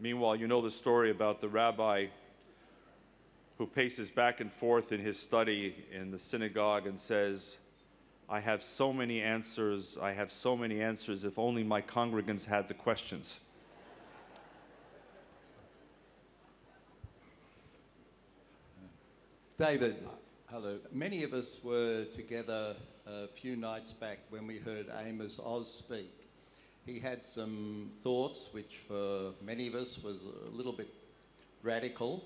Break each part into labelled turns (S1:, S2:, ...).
S1: Meanwhile, you know the story about the rabbi who paces back and forth in his study in the synagogue and says, I have so many answers, if only my congregants had the questions.
S2: David, hello. Many of us were together a few nights back when we heard Amos Oz speak. He had some thoughts which for many of us was a little bit radical,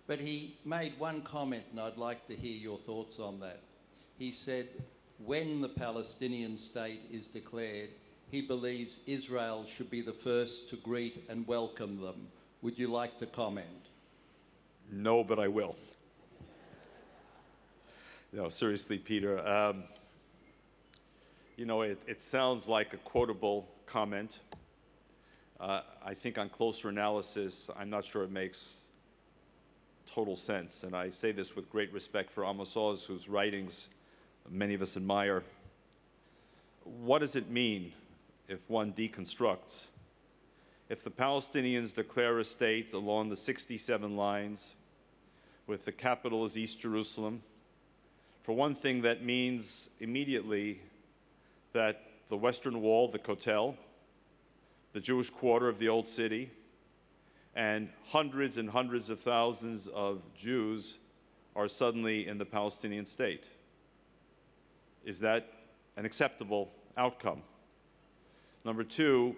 S2: but he made one comment and I'd like to hear your thoughts on that. He said, when the Palestinian state is declared, he believes Israel should be the first to greet and welcome them. Would you like to comment?
S1: No, but I will. No, seriously, Peter. You know, it sounds like a quotable comment. I think on closer analysis, I'm not sure it makes total sense. And I say this with great respect for Amos Oz, whose writings many of us admire. What does it mean if one deconstructs? If the Palestinians declare a state along the 67 lines, with the capital as East Jerusalem, for one thing, that means immediately that the Western Wall, the Kotel, the Jewish quarter of the Old City, and hundreds of thousands of Jews are suddenly in the Palestinian state. Is that an acceptable outcome? Number two,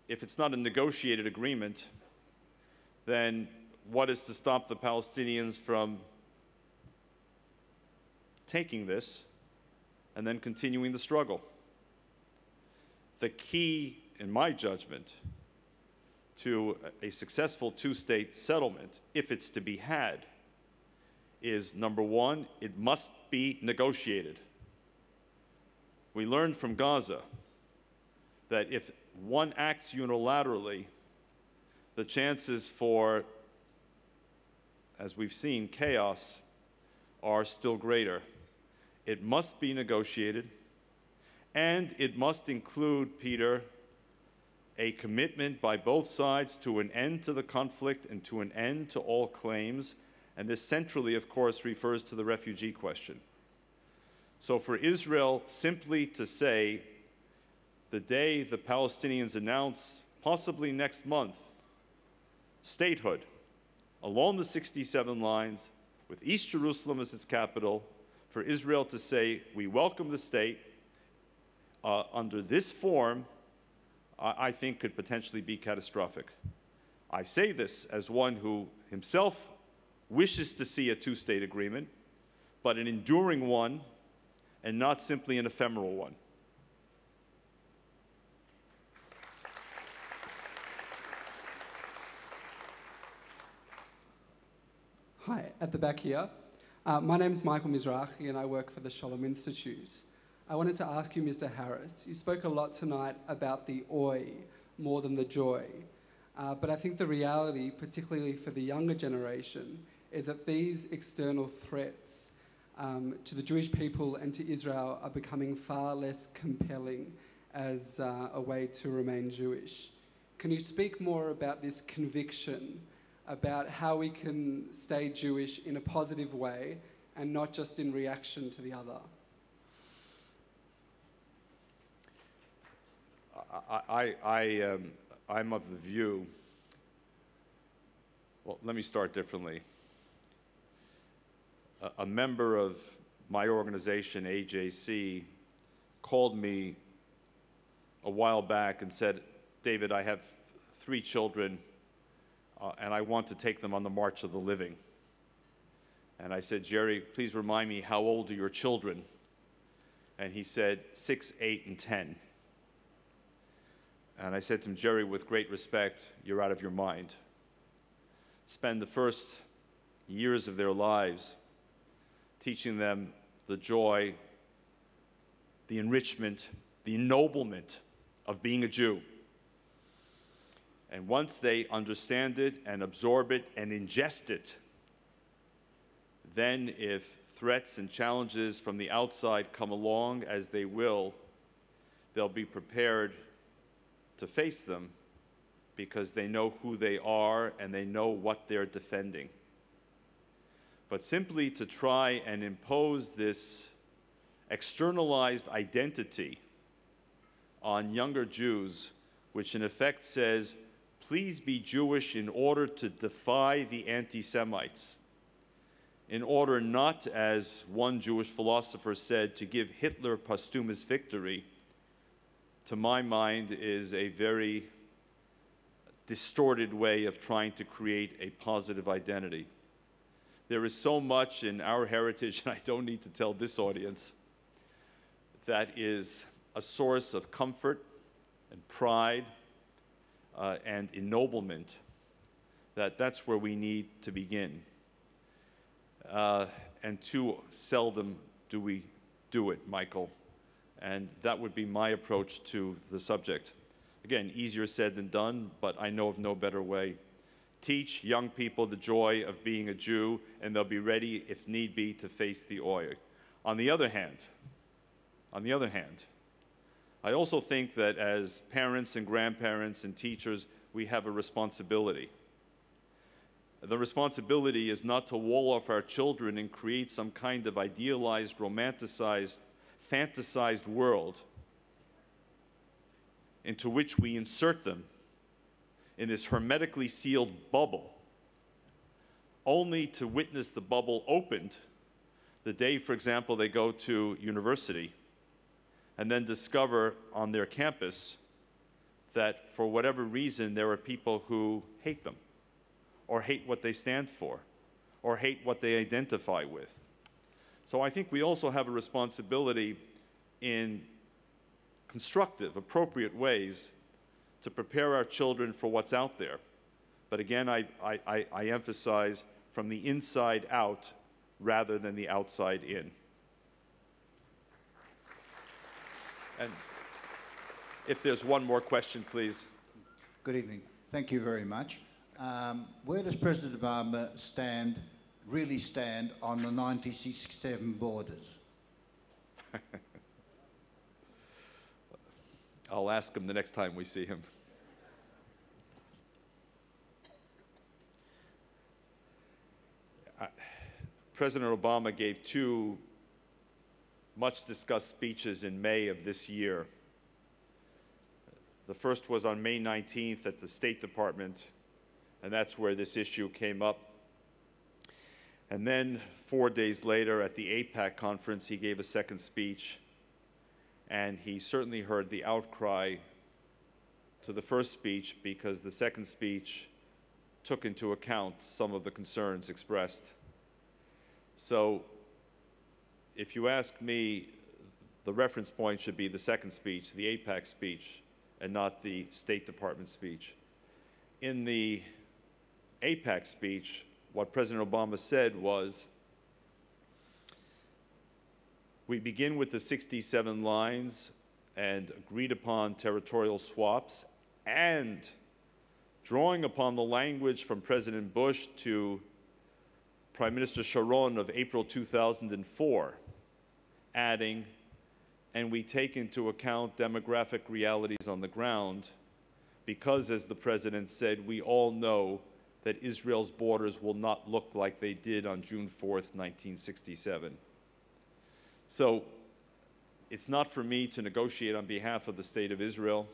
S1: if it's not a negotiated agreement, then what is to stop the Palestinians from taking this and then continuing the struggle? The key, in my judgment, to a successful two-state settlement, if it's to be had, is, number one, it must be negotiated. We learned from Gaza that if one acts unilaterally, the chances for, as we've seen, chaos are still greater. It must be negotiated, and it must include, Peter, a commitment by both sides to an end to the conflict and to an end to all claims. And this centrally, of course, refers to the refugee question. So for Israel simply to say, the day the Palestinians announce, possibly next month, statehood along the 67 lines, with East Jerusalem as its capital, for Israel to say, we welcome the state under this form, I think could potentially be catastrophic. I say this as one who himself wishes to see a two-state agreement, but an enduring one and not simply an ephemeral one.
S3: Hi, at the back here. My name is Michael Mizrahi and I work for the Shalom Institute. I wanted to ask you, Mr. Harris, you spoke a lot tonight about the oi more than the joy. But I think the reality, particularly for the younger generation, is that these external threats to the Jewish people and to Israel are becoming far less compelling as a way to remain Jewish. Can you speak more about this conviction, about how we can stay Jewish in a positive way and not just in reaction to the other?
S1: I'm of the view, well, let me start differently. A member of my organization, AJC, called me a while back and said, David, I have 3 children and I want to take them on the March of the Living. And I said, Jerry, please remind me, how old are your children? And he said, 6, 8, and 10. And I said to him, Jerry, with great respect, you're out of your mind. Spend the first years of their lives teaching them the joy, the enrichment, the ennoblement of being a Jew. And once they understand it and absorb it and ingest it, then if threats and challenges from the outside come along, as they will, they'll be prepared to face them because they know who they are and they know what they're defending. But simply to try and impose this externalized identity on younger Jews, which in effect says, please be Jewish in order to defy the anti-Semites, in order not, as one Jewish philosopher said, to give Hitler posthumous victory, to my mind is a very distorted way of trying to create a positive identity. There is so much in our heritage, and I don't need to tell this audience, that is a source of comfort and pride and ennoblement, that's where we need to begin. And too seldom do we do it, Michael. And that would be my approach to the subject. Again, easier said than done, but I know of no better way. Teach young people the joy of being a Jew, and they'll be ready, if need be, to face the oil. On the other hand, I also think that as parents and grandparents and teachers, we have a responsibility. The responsibility is not to wall off our children and create some kind of idealized, romanticized, fantasized world into which we insert them in this hermetically sealed bubble, only to witness the bubble opened the day, for example, they go to university, and then discover on their campus that for whatever reason there are people who hate them, or hate what they stand for, or hate what they identify with. So I think we also have a responsibility in constructive, appropriate ways to prepare our children for what's out there. But again, I emphasize from the inside out rather than the outside in. And if there's one more question, please.
S4: Good evening. Thank you very much. Where does President Obama really stand on the 1967 borders?
S1: I'll ask him the next time we see him. President Obama gave two much-discussed speeches in May of this year. The first was on May 19th at the State Department, and that's where this issue came up. And then 4 days later at the AIPAC conference, he gave a second speech, and he certainly heard the outcry to the first speech because the second speech took into account some of the concerns expressed. So if you ask me, the reference point should be the second speech, the AIPAC speech, and not the State Department speech. In the AIPAC speech, what President Obama said was, we begin with the 67 lines and agreed upon territorial swaps, and drawing upon the language from President Bush to Prime Minister Sharon of April 2004, adding, and we take into account demographic realities on the ground, because, as the President said, we all know that Israel's borders will not look like they did on June 4th, 1967. So it's not for me to negotiate on behalf of the State of Israel,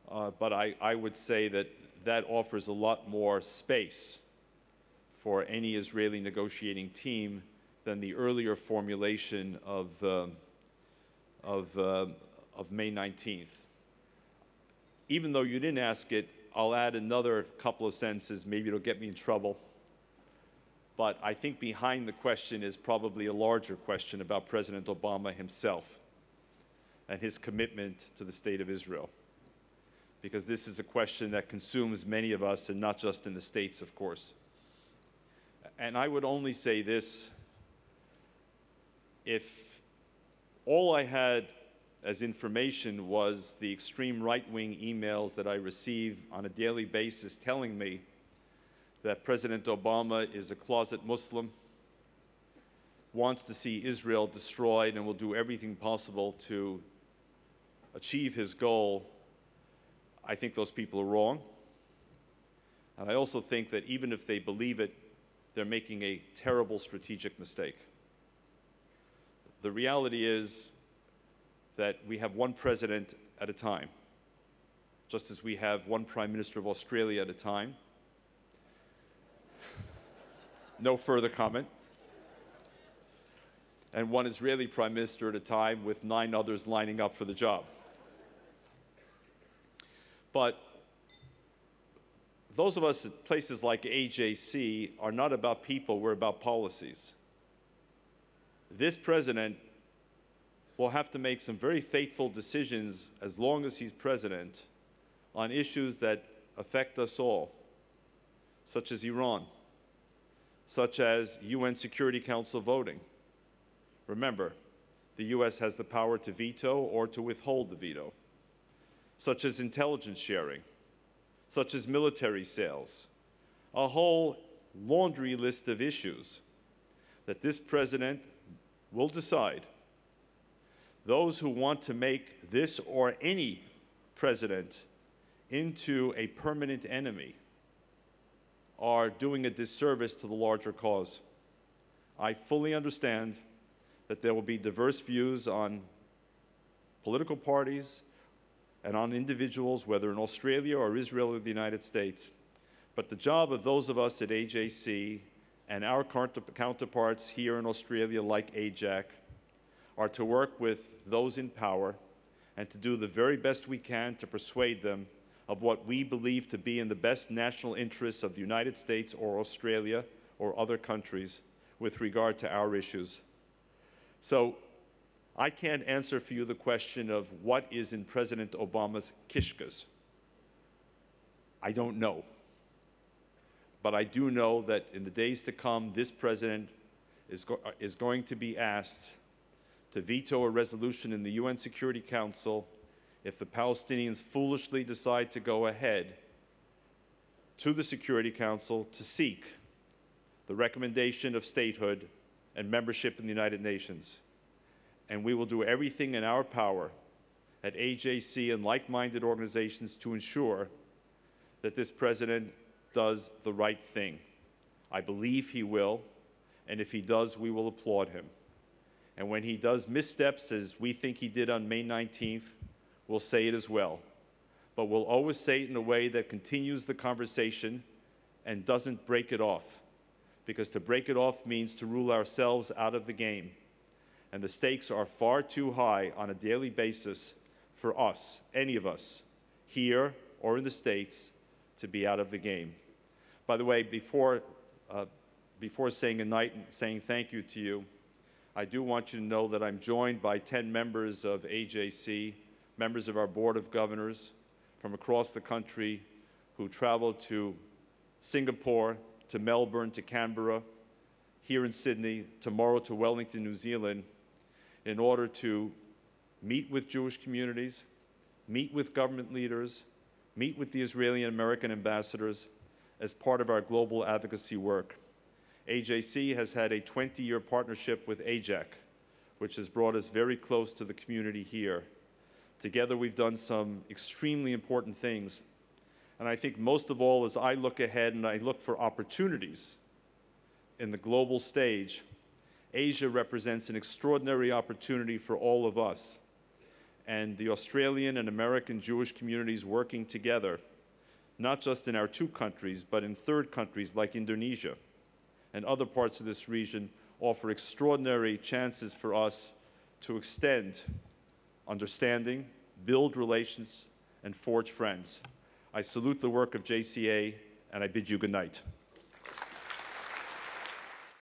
S1: but I would say that that offers a lot more space for any Israeli negotiating team than the earlier formulation of May 19th. Even though you didn't ask it, I'll add another couple of sentences. Maybe it'll get me in trouble. But I think behind the question is probably a larger question about President Obama himself and his commitment to the State of Israel. Because this is a question that consumes many of us, and not just in the States, of course. And I would only say this: if all I had as information was the extreme right-wing emails that I receive on a daily basis telling me that President Obama is a closet Muslim, wants to see Israel destroyed, and will do everything possible to achieve his goal, I think those people are wrong. And I also think that even if they believe it, they're making a terrible strategic mistake. The reality is that we have one president at a time, just as we have one Prime Minister of Australia at a time. No further comment. And one Israeli Prime Minister at a time with 9 others lining up for the job. But those of us at places like AJC are not about people, we're about policies. This president will have to make some very fateful decisions as long as he's president on issues that affect us all, such as Iran, such as UN Security Council voting. Remember, the US has the power to veto or to withhold the veto, such as intelligence sharing, such as military sales, a whole laundry list of issues that this president will decide. Those who want to make this or any president into a permanent enemy are doing a disservice to the larger cause. I fully understand that there will be diverse views on political parties and on individuals, whether in Australia or Israel or the United States. But the job of those of us at AJC and our counterparts here in Australia, like AJAC, are to work with those in power and to do the very best we can to persuade them of what we believe to be in the best national interests of the United States or Australia or other countries with regard to our issues. So I can't answer for you the question of what is in President Obama's kishkas. I don't know. But I do know that in the days to come, this president is going to be asked to veto a resolution in the UN Security Council if the Palestinians foolishly decide to go ahead to the Security Council to seek the recommendation of statehood and membership in the United Nations. And we will do everything in our power at AJC and like-minded organizations to ensure that this president does the right thing. I believe he will, and if he does, we will applaud him. And when he does missteps, as we think he did on May 19th, we'll say it as well. But we'll always say it in a way that continues the conversation and doesn't break it off. Because to break it off means to rule ourselves out of the game. And the stakes are far too high on a daily basis for us, any of us, here or in the States, to be out of the game. By the way, before saying goodnight and saying thank you to you, I do want you to know that I'm joined by 10 members of AJC, members of our Board of Governors from across the country who traveled to Singapore, to Melbourne, to Canberra, here in Sydney, tomorrow to Wellington, New Zealand, in order to meet with Jewish communities, meet with government leaders, meet with the Israeli and American ambassadors as part of our global advocacy work. AJC has had a 20-year partnership with AJAC, which has brought us very close to the community here. Together, we've done some extremely important things. And I think most of all, as I look ahead and I look for opportunities in the global stage, Asia represents an extraordinary opportunity for all of us. And the Australian and American Jewish communities working together, not just in our two countries, but in third countries like Indonesia and other parts of this region, offer extraordinary chances for us to extend understanding, build relations, and forge friends. I salute the work of JCA, and I bid you good night.